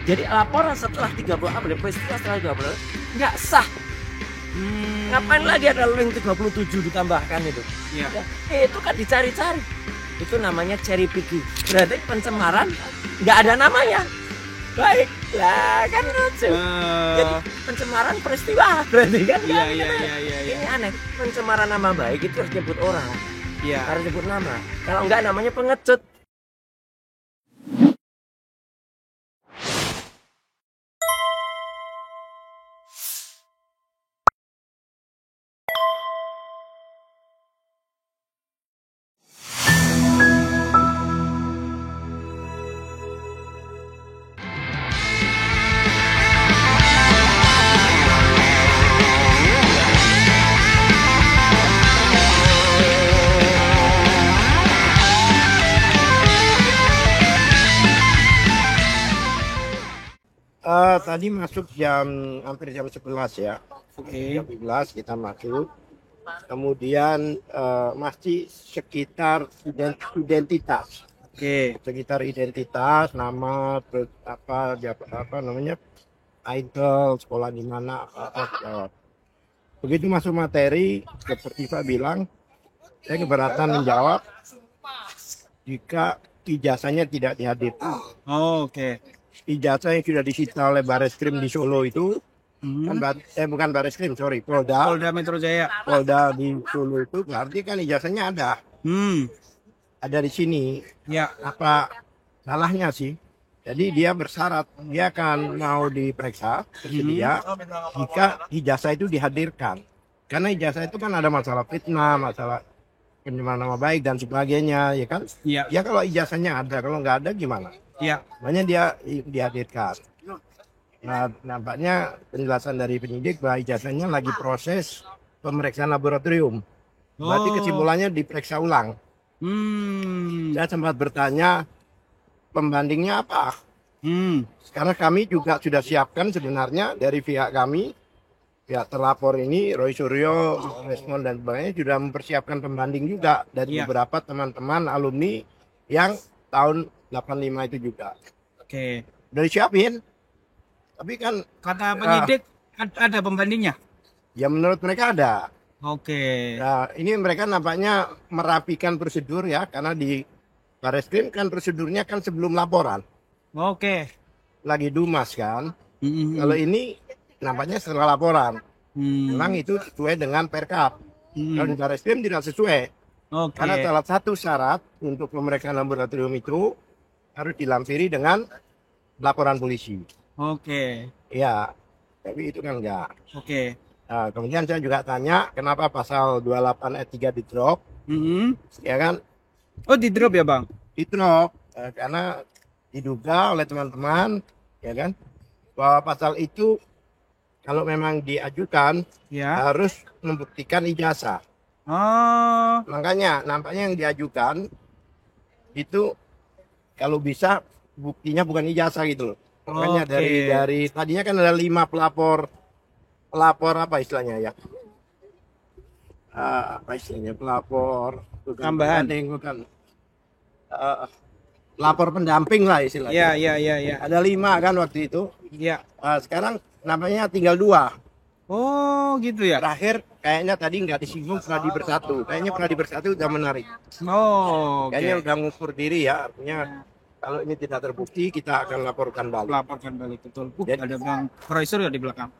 Jadi laporan setelah 30 April, peristiwa setelah 30 April nggak sah. Ngapain lagi ada link 37 ditambahkan itu? Iya. Ya, itu kan dicari-cari. Itu namanya cherry picking. Berarti pencemaran nggak ada namanya. Baik lah kan lucu. Jadi pencemaran peristiwa berarti kan? Iya. Ini aneh. Pencemaran nama baik itu harus nyebut orang, Iya. harus nyebut nama. Kalau nggak namanya pengecut. Tadi masuk hampir jam 11 ya. Oke. Jam 11 kita masuk. Kemudian masih sekitar identitas. Oke. Sekitar identitas, nama, terus apa namanya? Idol, sekolah di mana, apa. Begitu masuk materi, seperti Pak bilang, saya keberatan menjawab jika ijazahnya tidak dihadirkan. Oh, oke. Ijazah yang sudah disita oleh Bareskrim di Solo itu kan bukan Bareskrim, sorry, Polda Polda Metro Jaya. di Solo itu berarti kan ijazahnya ada di sini. Ya. Apa salahnya sih? Jadi dia bersyarat dia akan mau diperiksa bersedia jika ijazah itu dihadirkan, karena ijazah itu kan ada masalah fitnah, masalah pencemaran nama baik dan sebagainya, ya kan? Iya. Ya kalau ijazahnya ada, kalau nggak ada gimana? Iya. Makanya dia dihadirkan. Nah, nampaknya penjelasan dari penyidik bahwa ijazahnya lagi proses pemeriksaan laboratorium. Berarti kesimpulannya diperiksa ulang. Saya sempat bertanya pembandingnya apa. Karena kami juga sudah siapkan sebenarnya dari pihak kami, pihak terlapor ini, Roy Suryo, Respon dan sebagainya sudah mempersiapkan pembanding juga dari beberapa teman-teman alumni yang tahun 85 itu juga. Oke. Udah disiapin. Tapi kan Kata penyidik ada pembandingnya. ya menurut mereka ada. Oke. Nah, ini mereka nampaknya merapikan prosedur ya, karena di Bareskrim kan prosedurnya kan sebelum laporan. Oke. Lagi dumas kan. Kalau ini nampaknya setelah laporan. Memang itu sesuai dengan Perkap. Kalau di Bareskrim tidak sesuai. Oke. Karena salah satu syarat untuk pemeriksaan laboratorium itu harus dilampiri dengan laporan polisi. Oke. Ya, tapi itu kan enggak. Oke. Nah, kemudian saya juga tanya kenapa pasal 28 ayat 3 di drop, ya kan? Oh, di drop ya, Bang? Di drop karena diduga oleh teman-teman, ya kan, bahwa pasal itu kalau memang diajukan harus membuktikan ijazah. Oh. Makanya nampaknya yang diajukan itu kalau bisa buktinya bukan ijazah gitu loh. Makanya dari tadinya kan ada 5 pelapor apa istilahnya ya? Apa istilahnya pelapor tambahan, bukan lapor pendamping lah istilahnya. Iya. Ada 5 kan waktu itu. Iya. Sekarang nampaknya tinggal 2. Oh, gitu ya. Terakhir kayaknya tadi nggak disinggung Pradi Bersatu. Kayaknya Pradi Bersatu udah menarik. Oh, Kayaknya udah ngukur diri ya. Artinya kalau ini tidak terbukti kita akan laporkan balik. Laporkan balik, betul. Ada Bang Roy Suryo di belakang.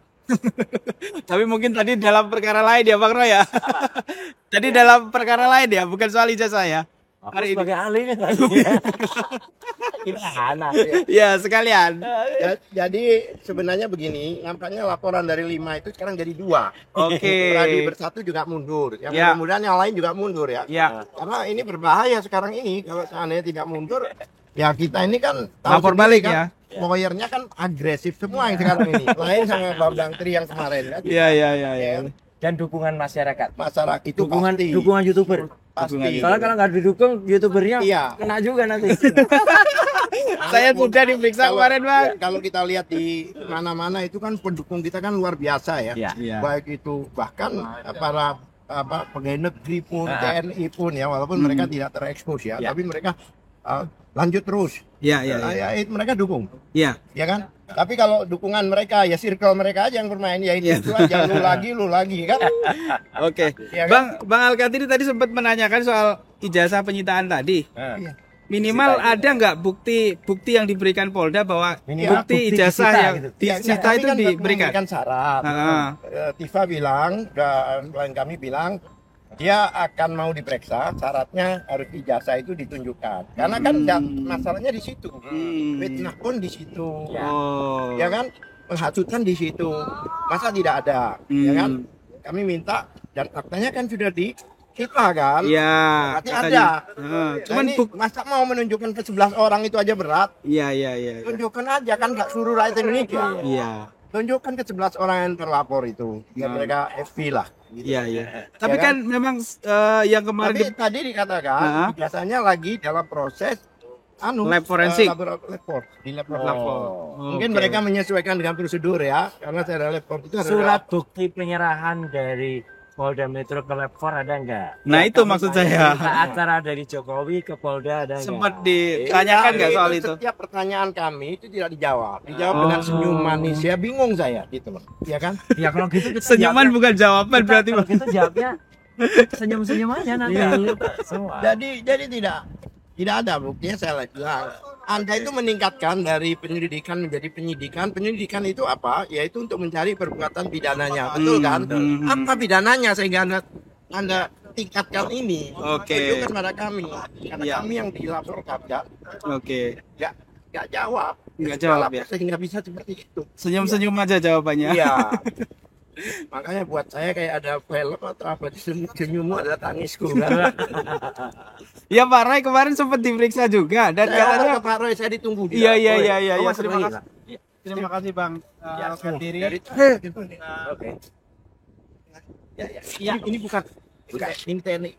Tapi mungkin tadi dalam perkara lain ya, Bang Roy ya. Tadi dalam perkara lain ya, bukan soal ijazah ya. Hari sebagai ahli nih. Gimana? Ya, sekalian. Jadi sebenarnya begini, nampaknya laporan dari 5 itu sekarang jadi 2. Oke. Pradi Bersatu juga mundur. Yang mudah-mudahan yang lain juga mundur ya. Karena ini berbahaya sekarang ini kalau seandainya tidak mundur, ya kita ini kan lapor balik kan, ya. Lawyernya kan agresif semua yang sekarang ini. Lain sama Bambang Tri yang kemarin kan. Iya. Dan dukungan masyarakat. Masyarakat itu dukungan YouTuber. Pasti. Soalnya kalau nggak didukung YouTubernya kena juga nanti. Saya sudah diperiksa kemarin, Bang. Kalau kita lihat di mana-mana itu kan pendukung kita kan luar biasa ya. Baik itu bahkan para pegawai negeri pun, TNI pun ya, walaupun mereka tidak terekspos ya, tapi mereka lanjut terus. Iya, iya, iya. Ya, mereka dukung, Iya. ya kan? Tapi kalau dukungan mereka ya circle mereka aja yang bermain ya itu aja lu lagi kan? Oke. Iya kan? Bang Alkatiri tadi sempat menanyakan soal ijazah penyitaan tadi. Iya. Minimal ada nggak bukti yang diberikan Polda bahwa Minimal bukti bukti ijazah disita yang gitu. disita kami itu kan diberikan? memberikan syarat. Tifa bilang dan klien kami bilang dia akan mau diperiksa, syaratnya harus ijazah itu ditunjukkan. Karena kan masalahnya di situ. Fitnah pun di situ. Oh. Ya kan? Menghasutkan di situ. Masa tidak ada? Ya kan? Kami minta dan faktanya kan sudah di kita kan. Iya. Berarti katanya. ada. Cuman Nah, ini masa mau menunjukkan ke 11 orang itu aja berat. Iya, iya, iya. Tunjukkan aja kan nggak seluruh rakyat Indonesia. Iya. Tunjukkan ke 11 orang yang terlapor itu. Biar mereka FP lah. Iya, iya. Tapi Ya kan memang yang kemarin Tapi tadi dikatakan biasanya lagi dalam proses lab forensik. Di lab Oke. Mungkin mereka menyesuaikan dengan prosedur ya, karena saya lab itu ada Surat bukti penyerahan dari Polda Metro ke Lab 4 ada nggak? Nah, itu kami maksud tanya, saya. Acara dari Jokowi ke Polda ada nggak? sempat ditanyakan nggak soal itu? Setiap pertanyaan kami itu tidak dijawab. Dijawab dengan senyum manis. Ya bingung saya gitu loh. Ya kan? Ya kalau gitu kita Senyuman jawabnya- bukan jawaban kita berarti, kalau Bang. gitu jawabnya senyum-senyum aja nanti. Semua. Jadi tidak ada buktinya. Saya bilang Anda itu meningkatkan dari penyelidikan menjadi penyidikan. Penyidikan itu apa? Yaitu untuk mencari perbuatan pidananya. Betul kan? Apa pidananya sehingga Anda tingkatkan ini? Oke. Tunjukkan pada kami. Karena Ya. kami yang dilaporkan Oke. nggak jawab. Nggak jawab ya. Sehingga bisa seperti itu. Senyum-senyum aja jawabannya. Iya. Makanya buat saya kayak ada film atau apa di senyummu ada tangisku kan. Ya Pak Roy kemarin sempat diperiksa juga dan katanya Saya ke Pak Roy, saya ditunggu dia. Iya, Oh, iya. oh, Terima masuk kasih. lagi, Terima kasih Bang Ya, Alkatiri. dari Oke. ya. Ini bukan ini teknik.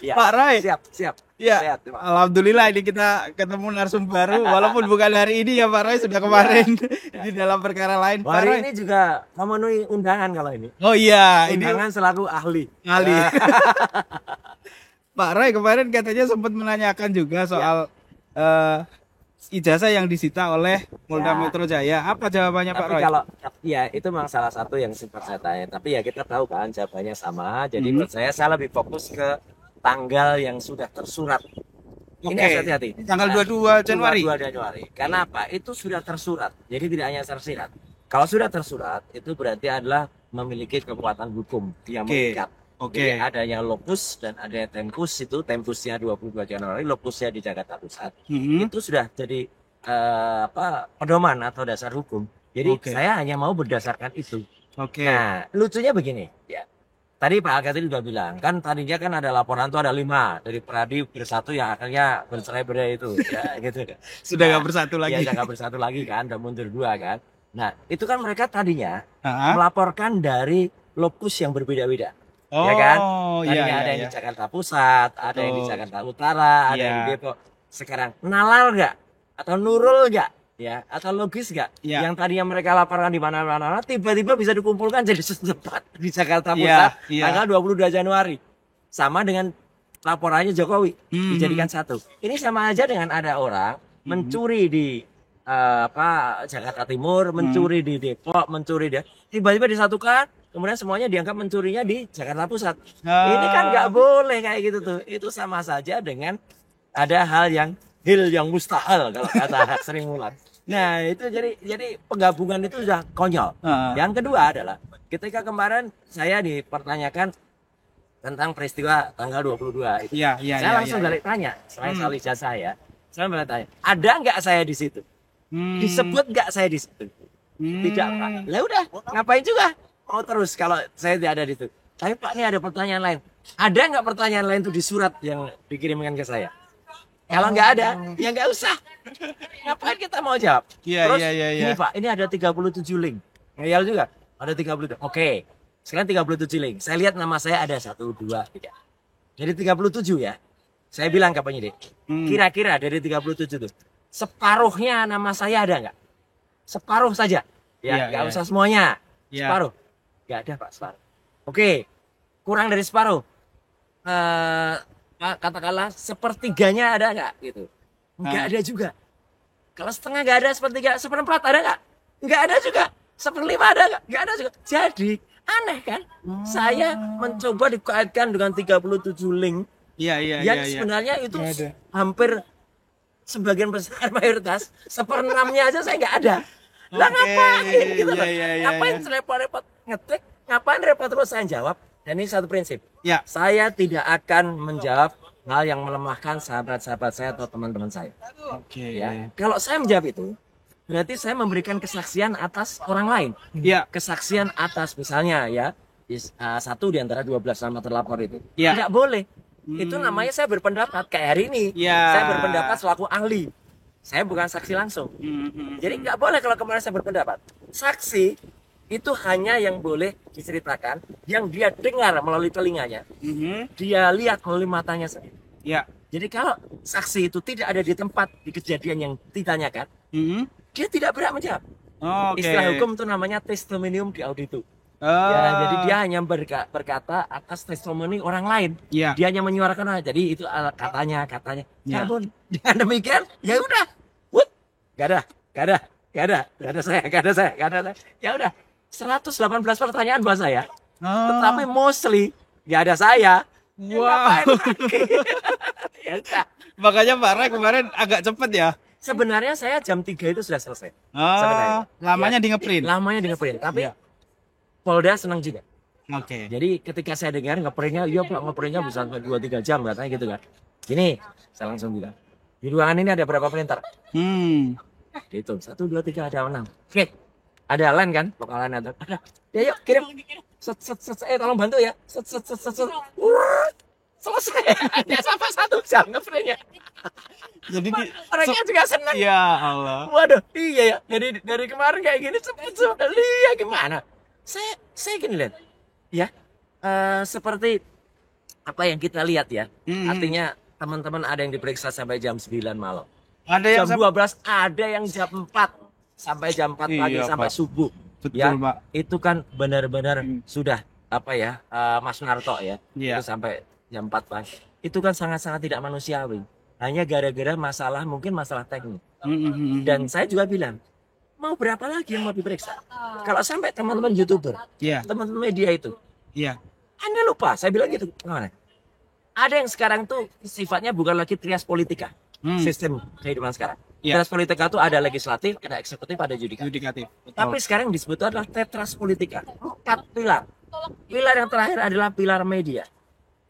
Ya. Pak Roy. Siap. Ya, Sehat, terima kasih. alhamdulillah ini kita ketemu narsum baru walaupun bukan hari ini ya Pak Roy, sudah kemarin di dalam perkara lain. Pak Hari Roy. ini juga memenuhi undangan kalau ini. Oh iya, ini Undangan selaku ahli. kali. Pak Roy kemarin katanya sempat menanyakan juga soal ijazah yang disita oleh Polda Ya. Metro Jaya. Apa jawabannya Pak Tapi Roy? kalau ya itu memang salah satu yang sempat saya tanya. Tapi ya kita tahu kan jawabannya sama. Jadi menurut saya lebih fokus ke tanggal yang sudah tersurat. Ini Oke. harus hati-hati. Tanggal 22 Januari. 22 Januari. Karena apa? Itu sudah tersurat. Jadi tidak hanya tersirat. Kalau sudah tersurat itu berarti adalah memiliki kekuatan hukum yang Oke. mengikat. Oke. Jadi ada yang locus dan ada yang tempus, itu tempusnya 22 Januari, locusnya di Jakarta Pusat. Itu sudah jadi pedoman atau dasar hukum. Jadi Oke. saya hanya mau berdasarkan itu. Oke. Nah, lucunya begini, ya. Tadi Pak Alkatiri sudah bilang, kan tadinya kan ada laporan tuh ada 5 dari Pradi bersatu yang akhirnya bercerai-berai itu, ya gitu. Sudah nggak bersatu lagi. Ya, nggak bersatu lagi kan, udah mundur 2 kan. Nah, itu kan mereka tadinya Ah. melaporkan dari lokus yang berbeda-beda. Oh, Ya kan? iya, Tadinya ada iya, yang iya. di Jakarta Pusat, ada yang di Betul. Jakarta Utara, ada Iya. yang di Depok. Sekarang nalar nggak? Atau nurul nggak? Ya, atau logis nggak? Iya. Yang tadinya mereka laporkan di mana-mana, tiba-tiba bisa dikumpulkan jadi setempat di Jakarta Iya, Pusat iya. tanggal 22 Januari. Sama dengan laporannya Jokowi dijadikan satu. Ini sama aja dengan ada orang mencuri di Jakarta Timur, mencuri di Depok, mencuri di tiba-tiba disatukan, kemudian semuanya dianggap mencurinya di Jakarta Pusat. Ini kan nggak boleh kayak gitu tuh. Itu sama saja dengan ada hal yang mustahil kalau kata Sri Mulat. Nah, itu jadi penggabungan itu sudah konyol. Yang kedua adalah ketika kemarin saya dipertanyakan tentang peristiwa tanggal 22 itu. Iya, iya, Saya iya, langsung iya. balik tanya, selain soal ijazah saya. Saya balik tanya, ada nggak saya di situ? Disebut nggak saya di situ? Tidak, Pak. Lah udah, ngapain juga? Mau terus kalau saya tidak ada di situ. Tapi Pak, ini ada pertanyaan lain. Ada nggak pertanyaan lain tuh di surat yang dikirimkan ke saya? Kalau nggak ada, ya nggak usah. Ngapain kita mau jawab? Iya, Terus, iya, iya, iya. ini Pak, ini ada 37 link. Ngeyel juga. Ada 37. Oke. Sekarang 37 link. Saya lihat nama saya ada 1, 2, 3. Jadi 37 ya. Saya bilang ke penyidik. Kira-kira dari 37 itu separuhnya nama saya ada nggak? Separuh saja. Iya, Ya, nggak iya. usah semuanya. Iya. Separuh. Nggak ada Pak, separuh. Oke. Kurang dari separuh. Katakanlah sepertiganya ada nggak gitu. Nggak ada juga. Kalau setengah nggak ada, sepertiga, seperempat ada nggak? Nggak ada juga. Seperlima ada nggak? Nggak ada juga. Jadi aneh kan? Saya mencoba dikaitkan dengan 37 link Iya, yang sebenarnya itu hampir sebagian besar mayoritas seperenamnya aja saya nggak ada. Lah ngapain gitu loh? Ngapain repot-repot ngetik? Ngapain repot terus saya jawab? Dan ini satu prinsip. Ya. Saya tidak akan menjawab hal yang melemahkan sahabat-sahabat saya atau teman-teman saya. Oke. Ya. Kalau saya menjawab itu, berarti saya memberikan kesaksian atas orang lain. Iya. Kesaksian atas misalnya ya, satu di antara 12 nama terlapor itu. Ya. Tidak boleh. Itu namanya saya berpendapat kayak hari ini. Ya. Saya berpendapat selaku ahli. Saya bukan saksi langsung. Jadi nggak boleh kalau kemarin saya berpendapat. Saksi itu hanya yang boleh diceritakan yang dia dengar melalui telinganya, dia lihat melalui matanya sendiri. Ya. Jadi kalau saksi itu tidak ada di tempat di kejadian yang ditanyakan, dia tidak berhak menjawab. Oke. Istilah hukum itu namanya testimonium di auditu. Oh. Ya, jadi dia hanya berkata atas testimoni orang lain. Ya. Dia hanya menyuarakan, jadi itu katanya. Ya. Namun dengan demikian, ya udah, gak ada saya. Ya udah, 118 pertanyaan buat saya. Tetapi mostly gak ada saya. Wow. Ya udah. Makanya Pak Roy kemarin agak cepet ya. Sebenarnya saya jam 3 itu sudah selesai. Oh, Sebenarnya. lamanya Ya, di ngeprint. Lamanya di ngeprint. Tapi Ya. Polda senang juga. Oke. Jadi ketika saya dengar ngeprintnya, iya Pak, ngeprintnya bisa sampai 2-3 jam katanya gitu kan. Gini, saya langsung bilang, di ruangan ini ada berapa printer? Dihitung, 1, 2, 3, ada 6. Oke, ada lain kan? Lokalan ada. Ya yuk, kirim. Tolong bantu ya. Selesai. Ada sampai 1 jam ngeprintnya. Jadi Mereka juga senang. ya Allah. Waduh, iya ya. Dari kemarin kayak gini cepet. Iya gimana? Saya gini lihat. Ya, seperti apa yang kita lihat ya. Artinya teman-teman ada yang diperiksa sampai jam 9 malam. Ada yang Jam 12 ada yang jam 4 sampai jam 4 pagi Iya, sampai Pak. subuh. Betul, Ya, Pak. itu kan benar-benar sudah apa ya, Mas Narto ya. Iya. Itu sampai jam 4 pagi. Itu kan sangat-sangat tidak manusiawi. Hanya gara-gara mungkin masalah teknik. Dan saya juga bilang, mau berapa lagi yang mau diperiksa? Kalau sampai teman-teman YouTuber, Iya. teman-teman media itu, Iya. Anda lupa, saya bilang gitu. Gimana? Ada yang sekarang tuh sifatnya bukan lagi trias politika. Sistem kehidupan sekarang. Iya. Trias politika itu ada legislatif, ada eksekutif, ada yudikatif. Yudikatif. Tapi sekarang disebut adalah tetras politika. 4 pilar. Pilar yang terakhir adalah pilar media.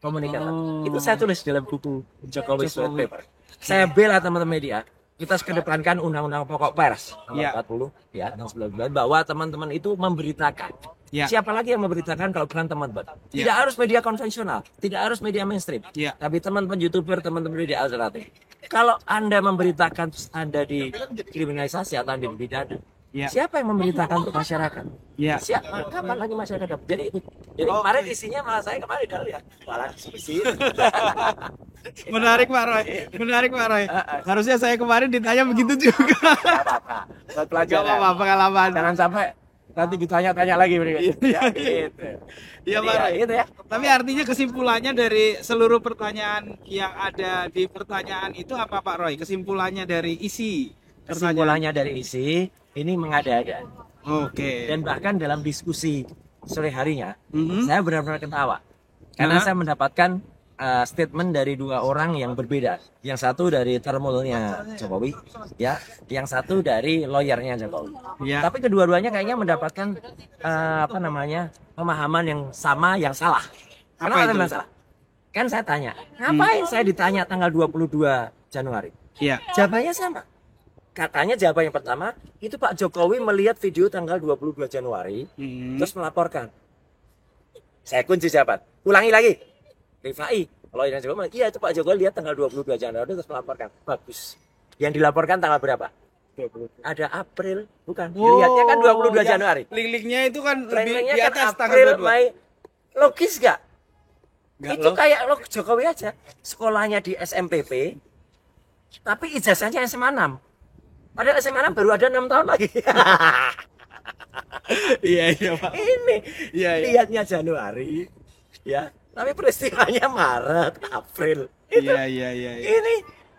Komunikator. Itu saya tulis dalam buku Jokowi Sweat Paper. Saya bela teman-teman media. Kita kedepankan undang-undang pokok pers nomor Ya. 40 ya tahun 19 bahwa teman-teman itu memberitakan. Ya. Siapa lagi yang memberitakan kalau bukan teman-teman? Ya. Tidak harus media konvensional, tidak harus media mainstream. Ya. Tapi teman-teman YouTuber, teman-teman media alternatif. Kalau Anda memberitakan terus Anda dikriminalisasi atau Anda dipidana, Ya. siapa yang memberitakan untuk masyarakat? Ya. Siapa? Kapan lagi masyarakat dapat? Jadi itu. Jadi kemarin isinya malah saya kemarin udah lihat. Malah diskusi. Menarik Pak Roy. Menarik Pak Roy. Harusnya saya kemarin ditanya begitu juga. Gak apa-apa. Buat Gak pelajaran. apa-apa pengalaman. Jangan sampai nanti ditanya-tanya lagi berikutnya. Ya, gitu. Iya Jadi Pak Roy. Itu ya. Tapi artinya kesimpulannya dari seluruh pertanyaan yang ada di pertanyaan itu apa Pak Roy? Kesimpulannya dari isi pertanyaan. Kesimpulannya dari isi ini mengada-ada. Oke. Dan bahkan dalam diskusi sore harinya, Mhm. saya benar-benar ketawa karena Nah. saya mendapatkan statement dari 2 orang yang berbeda. Yang satu dari termulnya Jokowi, ya, yang satu dari lawyernya Jokowi. Ya. Tapi kedua-duanya kayaknya mendapatkan pemahaman yang sama, yang salah. Apa Kenapa itu? yang salah? Kan saya tanya, ngapain saya ditanya tanggal 22 Januari? Iya. Jawabannya sama. Katanya jawaban yang pertama, itu Pak Jokowi melihat video tanggal 22 Januari, terus melaporkan. Saya kunci jawaban. Ulangi lagi. Rifai, kalau yang Jokowi, iya itu Pak Jokowi lihat tanggal 22 Januari terus melaporkan. Bagus. Yang dilaporkan tanggal berapa? 20. Ada April, bukan. Lihatnya kan 22 Januari. Link-linknya itu kan lebih Trainingnya di kan atas April, tanggal 22. Mei. Logis gak? Nggak Itu kayak Jokowi aja. Sekolahnya di SMPP, tapi ijazahnya SMA 6. Padahal SMA 6 baru ada 6 tahun lagi. Iya Pak. Ini Iya. lihatnya Januari, ya. Tapi peristiwanya Maret, April. Itu, Iya. ini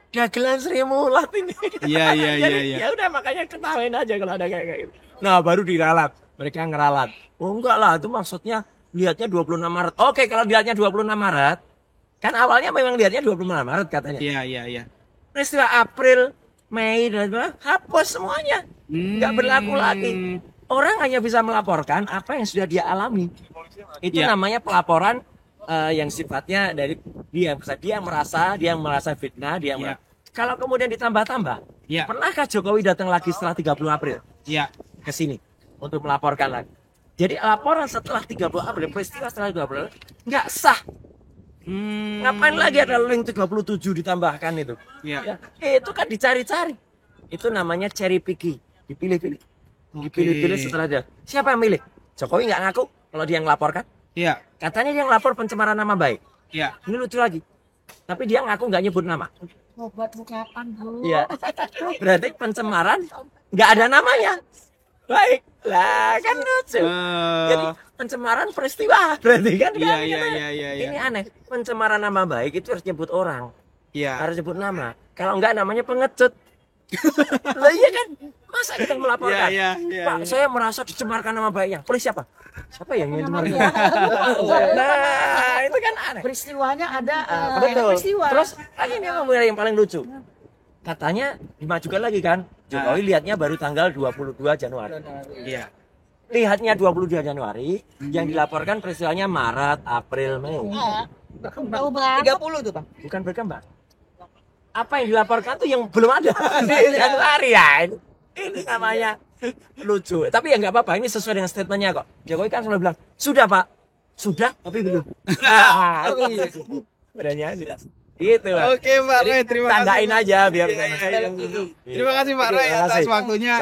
dagelan Sri Mulat ini. Iya, iya, iya, Jadi, iya. ya udah makanya ketawain aja kalau ada kayak gitu. Nah, baru diralat. Mereka ngeralat. Oh enggak lah, itu maksudnya lihatnya 26 Maret. Oke, kalau lihatnya 26 Maret, kan awalnya memang lihatnya 26 Maret katanya. Iya, iya, iya. Peristiwa April, Mei dan sebagainya, hapus semuanya. Nggak berlaku lagi. Orang hanya bisa melaporkan apa yang sudah dia alami. Itu Ya. namanya pelaporan yang sifatnya dari dia merasa fitnah, dia Ya. merasa. Kalau kemudian ditambah-tambah, Ya. pernahkah Jokowi datang lagi setelah 30 April Iya. ke sini untuk melaporkan lagi? Jadi laporan setelah 30 April, peristiwa setelah 30 April nggak sah. Ngapain lagi ada link 37 ditambahkan itu? Iya. Ya, itu kan dicari-cari. Itu namanya cherry picking, dipilih-pilih. Dipilih-pilih setelah dia. Siapa yang milih? Jokowi nggak ngaku kalau dia yang melaporkan. Iya. Katanya dia ngelapor pencemaran nama baik. Iya. Ini lucu lagi. Tapi dia ngaku nggak nyebut nama. Obat kapan, Bu? Iya. Berarti pencemaran nggak ada namanya. Baik. Lah kan lucu. Jadi pencemaran peristiwa berarti kan? Iya, kan? iya, iya, iya, iya. Ini aneh. Pencemaran nama baik itu harus nyebut orang. Iya. Harus nyebut nama. Kalau enggak namanya pengecut. Lah iya kan? Masa kita melaporkan? Iya, iya, Pak, iya. saya merasa dicemarkan nama baiknya. Polisi siapa? Siapa yang nyemarkan? Nah, itu kan aneh. Peristiwanya ada. Betul. Peristiwa. Terus lagi ini yang paling lucu. Katanya dimajukan lagi kan? Jokowi lihatnya baru tanggal 22 Januari. Iya. Lihatnya 22 Januari, yang dilaporkan peristiwanya Maret, April, Mei. Tahu banget. 30 tuh, Bang. Bukan berkembang. Apa yang dilaporkan tuh yang belum ada di Januari ya. Ini namanya lucu. Tapi ya nggak apa-apa, ini sesuai dengan statementnya kok. Jokowi kan selalu bilang, sudah Pak, sudah tapi belum. Bedanya jelas. Gitu Pak. Oke, Pak Roy, terima kasih. Tandain aja biar. Terima kasih Pak Roy Terima atas kasih. waktunya.